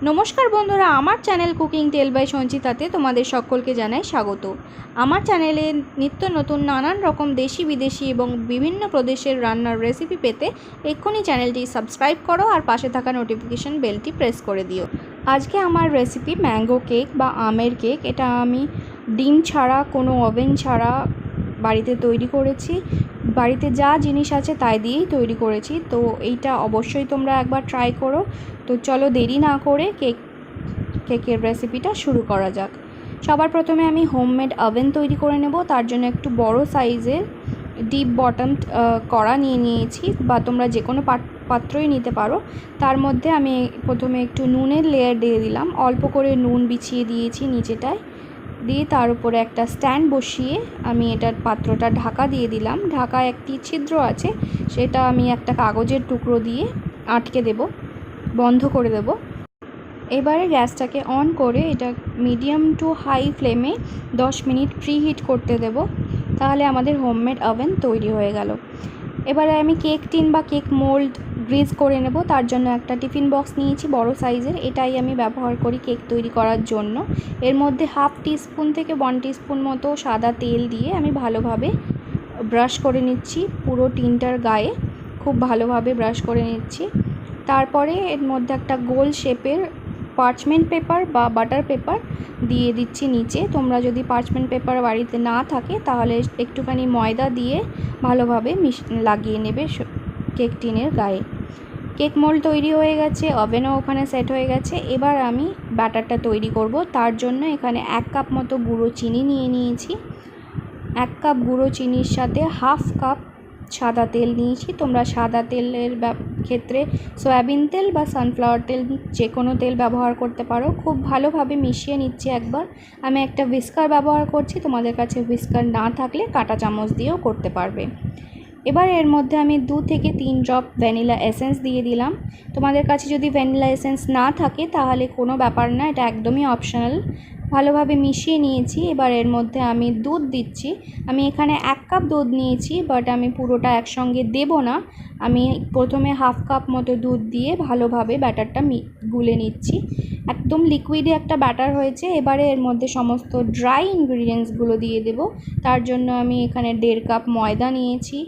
নমস্কার বন্ধুরা, আমার চ্যানেল কুকিং টেল বাই সঞ্চিতাতে তোমাদের সকলকে জানাই স্বাগত। আমার চ্যানেলে নিত্য নতুন নানান রকম দেশি বিদেশি এবং বিভিন্ন প্রদেশের রান্নার রেসিপি পেতে এক্ষুনি চ্যানেলটি সাবস্ক্রাইব করো আর পাশে থাকা নোটিফিকেশন বেলটি প্রেস করে দিও। আজকে আমার রেসিপি ম্যাঙ্গো কেক বা আমের কেক। এটা আমি ডিম ছাড়া, কোনো ওভেন ছাড়া বাড়িতে তৈরি করেছি। বাড়িতে যা জিনিস আছে তাই দিয়েই তৈরি করেছি। তো এইটা অবশ্যই তোমরা একবার ট্রাই করো। তো চলো দেরি না করে কেকের রেসিপিটা শুরু করা যাক। সবার প্রথমে আমি হোমমেড ওভেন তৈরি করে নেব। তার জন্য একটু বড় সাইজের ডিপ বটম কড়া নিয়ে নিয়েছি, বা তোমরা যে কোনো পাত্রই নিতে পারো। তার মধ্যে আমি প্রথমে একটু নুনের লেয়ার দিয়ে দিলাম, অল্প করে নুন বিছিয়ে দিয়েছি নিচেটায়, দিয়ে তার উপরে একটা স্ট্যান্ড বসিয়ে আমি এটার পাত্রটা ঢাকা দিয়ে দিলাম। ঢাকায় একটি ছিদ্র আছে, সেটা আমি একটা কাগজের টুকরো দিয়ে আটকে দেব, বন্ধ করে দেব। এবারে গ্যাসটাকে অন করে এটা মিডিয়াম টু হাই ফ্লেমে 10 মিনিট প্রিহিট করতে দেব। তাহলে আমাদের হোমমেড ওভেন তৈরি হয়ে গেল। এবারে আমি কেক টিন বা কেক মোল্ড গ্রিজ করে নেব। তার জন্য একটা টিফিন বক্স নিয়েছি বড় সাইজের, এটাই আমি ব্যবহার করি কেক তৈরি করার জন্য। এর মধ্যে 1/2 টিস্পুন থেকে 1 টিস্পুন মতো সাদা তেল দিয়ে আমি ভালোভাবে ব্রাশ করে নিচ্ছি পুরো টিনটার গায়ে, খুব ভালোভাবে ব্রাশ করে নিচ্ছি। তারপরে এর মধ্যে একটা গোল শেপের পার্চমেন্ট পেপার বা বাটার পেপার দিয়ে দিচ্ছি নিচে। তোমরা যদি পার্চমেন্ট পেপার বাড়িতে না থাকে তাহলে একটুখানি ময়দা দিয়ে ভালোভাবে লাগিয়ে নেবে কেক টিনের গায়ে। কেক মোল্ড তৈরি হয়ে গেছে, ওভেনও ওখানে সেট হয়ে গেছে। এবার আমি ব্যাটারটা তৈরি করব। তার জন্য এখানে 1 কাপ মতো গুঁড়ো চিনি নিয়ে নিয়েছি। 1 কাপ গুঁড়ো চিনির সাথে 1/2 কাপ সাদা তেল নিয়েছি। তোমরা সাদা তেলের ক্ষেত্রে সয়াবিন তেল বা সানফ্লাওয়ার তেল, যে কোনো তেল ব্যবহার করতে পারো। খুব ভালোভাবে মিশিয়ে নিচ্ছি একবার। আমি একটা হুইস্কার ব্যবহার করছি, তোমাদের কাছে হুইস্কার না থাকলে কাঁটা চামচ দিয়েও করতে পারবে। এবার এর মধ্যে আমি 2 থেকে 3 ড্রপ ভ্যানিলা এসেন্স দিয়ে দিলাম। তোমাদের কাছে যদি ভ্যানিলা এসেন্স না থাকে তাহলে কোনো ব্যাপার না, এটা একদমই অপশনাল। ভালোভাবে মিশিয়ে নিয়েছি। এবার এর মধ্যে আমি দুধ দিচ্ছি। আমি এখানে 1 কাপ দুধ নিয়েছি, বাট আমি পুরোটা একসঙ্গে দেব না। আমি প্রথমে 1/2 কাপ মতো দুধ দিয়ে ভালোভাবে ব্যাটারটা গুলে নিচ্ছি। একদম লিকুইডে একটা ব্যাটার হয়েছে। এবারে এর মধ্যে সমস্ত ড্রাই ইনগ্রিডিয়েন্টসগুলো দিয়ে দেব। তার জন্য আমি এখানে 1.5 কাপ ময়দা নিয়েছি,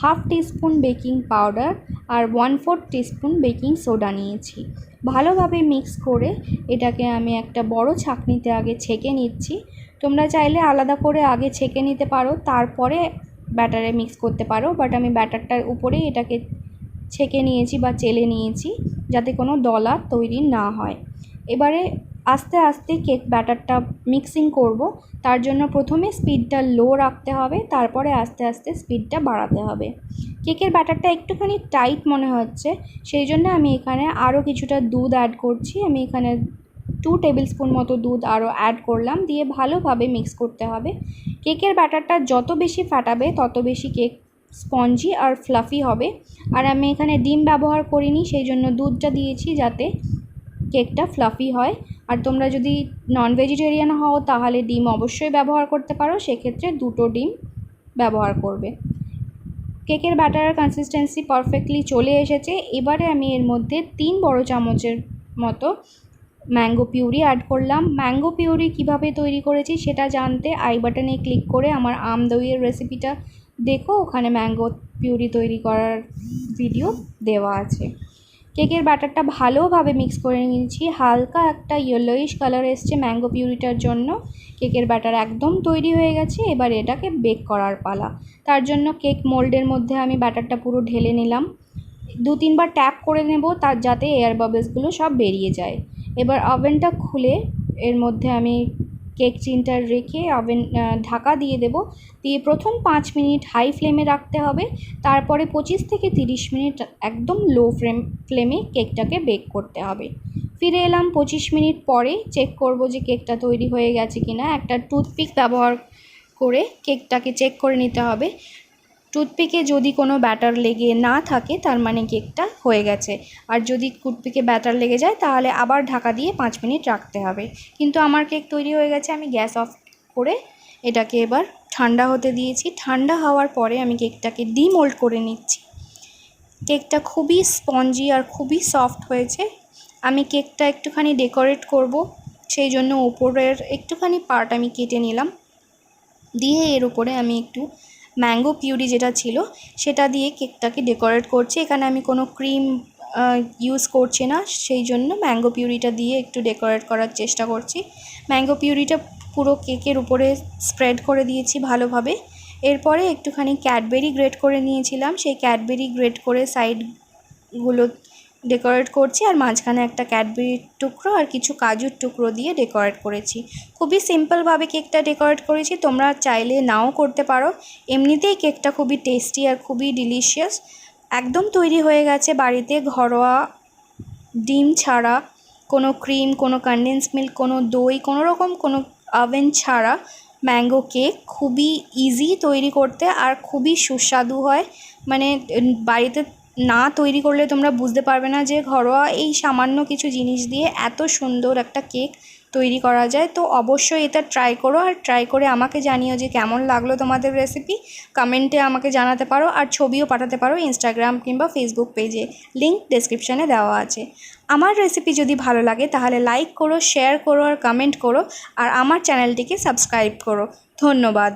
1/2 টিস্পুন বেকিং পাউডার আর 1/4 টিস্পুন বেকিং সোডা নিয়েছি। ভালোভাবে মিক্স করে এটাকে আমি একটা বড় ছাঁকনিতে আগে ছেঁকে নিচ্ছি। তোমরা চাইলে আলাদা করে আগে ছেঁকে নিতে পারো, তারপরে ব্যাটারে মিক্স করতে পারো, বাট আমি ব্যাটারটার উপরেই এটাকে ছেঁকে নিয়েছি বা চেলে নিয়েছি, যাতে কোনো দলা তৈরি না হয়। এবারে আস্তে আস্তে কেক ব্যাটারটা মিক্সিং করব। তার জন্য প্রথমে স্পিডটা লো রাখতে হবে, তারপরে আস্তে আস্তে স্পিডটা বাড়াতে হবে। কেকের ব্যাটারটা একটুখানি টাইট মনে হচ্ছে, সেই জন্য আমি এখানে আরও কিছুটা দুধ অ্যাড করছি। আমি এখানে 2 টেবিল স্পুন মতো দুধ আরও অ্যাড করলাম, দিয়ে ভালোভাবে মিক্স করতে হবে। কেকের ব্যাটারটা যত বেশি ফাটাবে তত বেশি কেক স্পঞ্জি আর ফ্লাফি হবে। আর আমি এখানে ডিম ব্যবহার করিনি, সেই জন্য দুধটা দিয়েছি যাতে কেকটা ফ্লাফি হয়। আর তোমরা যদি নন ভেজিটেরিয়ান হও তাহলে ডিম অবশ্যই ব্যবহার করতে পারো, সেক্ষেত্রে 2টো ডিম ব্যবহার করবে। কেকের ব্যাটারের কনসিস্টেন্সি পারফেক্টলি চলে এসেছে। এবারে আমি এর মধ্যে 3 বড় চামচের মতো ম্যাঙ্গো পিউরি অ্যাড করলাম। ম্যাঙ্গো পিউরি কিভাবে তৈরি করেছি সেটা জানতে আই বাটনে ক্লিক করে আমার আম দইয়ের রেসিপিটা দেখো, ওখানে ম্যাঙ্গো পিউরি তৈরি করার ভিডিও দেওয়া আছে। কেকের ব্যাটারটা ভালোভাবে মিক্স করে নিয়েছি। হালকা একটা ইয়েলোইশ কালার এসছে ম্যাঙ্গো পিউরিটার জন্য। কেকের ব্যাটার একদম তৈরি হয়ে গেছে। এবার এটাকে বেক করার পালা। তার জন্য কেক মোল্ডের মধ্যে আমি ব্যাটারটা পুরো ঢেলে নিলাম। 2-3 বার ট্যাপ করে নেব, তার যাতে এয়ার বাবলসগুলো সব বেরিয়ে যায়। এবার ওভেনটা খুলে এর মধ্যে আমি কেক টিনটা রেখে ওভেন ঢাকা দিয়ে দেব। দিয়ে প্রথম 5 মিনিট হাই ফ্লেমে রাখতে হবে, তারপরে 25 থেকে 30 মিনিট একদম লো ফ্লেমে কেকটাকে বেক করতে হবে। ফিরে এলাম 25 মিনিট পরে, চেক করব যে কেকটা তৈরি হয়ে গেছে কিনা। একটা টুথপিক ব্যবহার করে কেকটাকে চেক করে নিতে হবে। টুথপিকে যদি কোনো ব্যাটার লেগে না থাকে তার মানে কেকটা হয়ে গেছে, আর যদি টুথপিকে ব্যাটার লেগে যায় তাহলে আবার ঢাকা দিয়ে 5 মিনিট রাখতে হবে। কিন্তু আমার কেক তৈরি হয়ে গেছে। আমি গ্যাস অফ করে এটাকে এবার ঠান্ডা হতে দিয়েছি। ঠান্ডা হওয়ার পরে আমি কেকটাকে ডিমোল্ড করে নিচ্ছি। কেকটা খুবই স্পঞ্জি আর খুবই সফট হয়েছে। আমি কেকটা একটুখানি ডেকোরেট করব, সেই জন্য ওপরের একটুখানি পার্ট আমি কেটে নিলাম। দিয়ে এর উপরে আমি একটু ম্যাঙ্গো পিউরি যেটা ছিল সেটা দিয়ে কেকটাকে ডেকোরেট করছি। এখানে আমি কোনো ক্রিম ইউজ করছি না, সেই জন্য ম্যাঙ্গো পিউরিটা দিয়ে একটু ডেকোরেট করার চেষ্টা করছি। ম্যাঙ্গো পিউরিটা পুরো কেকের উপরে স্প্রেড করে দিয়েছি ভালোভাবে। এরপরে একটুখানি ক্যাডবেরি গ্রেট করে নিয়েছিলাম, সেই ক্যাডবেরি গ্রেট করে সাইডগুলো ডেকোরেট করছি, আর মাঝখানে একটা ক্যাডবেরির টুকরো আর কিছু কাজুর টুকরো দিয়ে ডেকোরেট করেছি। খুবই সিম্পলভাবে কেকটা ডেকোরেট করেছি, তোমরা চাইলে নাও করতে পারো। এমনিতেই কেকটা খুবই টেস্টি আর খুবই ডিলিশিয়াস। একদম তৈরি হয়ে গেছে বাড়িতে ঘরোয়া ডিম ছাড়া, কোনো ক্রিম, কোনো কনডেন্স মিল্ক, কোনো দই, কোনো রকম কোনো ওভেন ছাড়া ম্যাঙ্গো কেক। খুবই ইজি তৈরি করতে আর খুবই সুস্বাদু হয়। মানে বাড়িতে না তৈরি করলে তোমরা বুঝতে পারবে না যে ঘরোয়া এই সামান্য কিছু জিনিস দিয়ে এত সুন্দর একটা কেক তৈরি করা যায়। তো অবশ্যই এটা ট্রাই করো, আর ট্রাই করে আমাকে জানিও যে কেমন লাগলো তোমাদের রেসিপি। কমেন্টে আমাকে জানাতে পারো, আর ছবিও পাঠাতে পারো ইনস্টাগ্রাম কিংবা ফেসবুক পেজে, লিঙ্ক ডেসক্রিপশানে দেওয়া আছে। আমার রেসিপি যদি ভালো লাগে তাহলে লাইক করো, শেয়ার করো আর কমেন্ট করো, আর আমার চ্যানেলটিকে সাবস্ক্রাইব করো। ধন্যবাদ।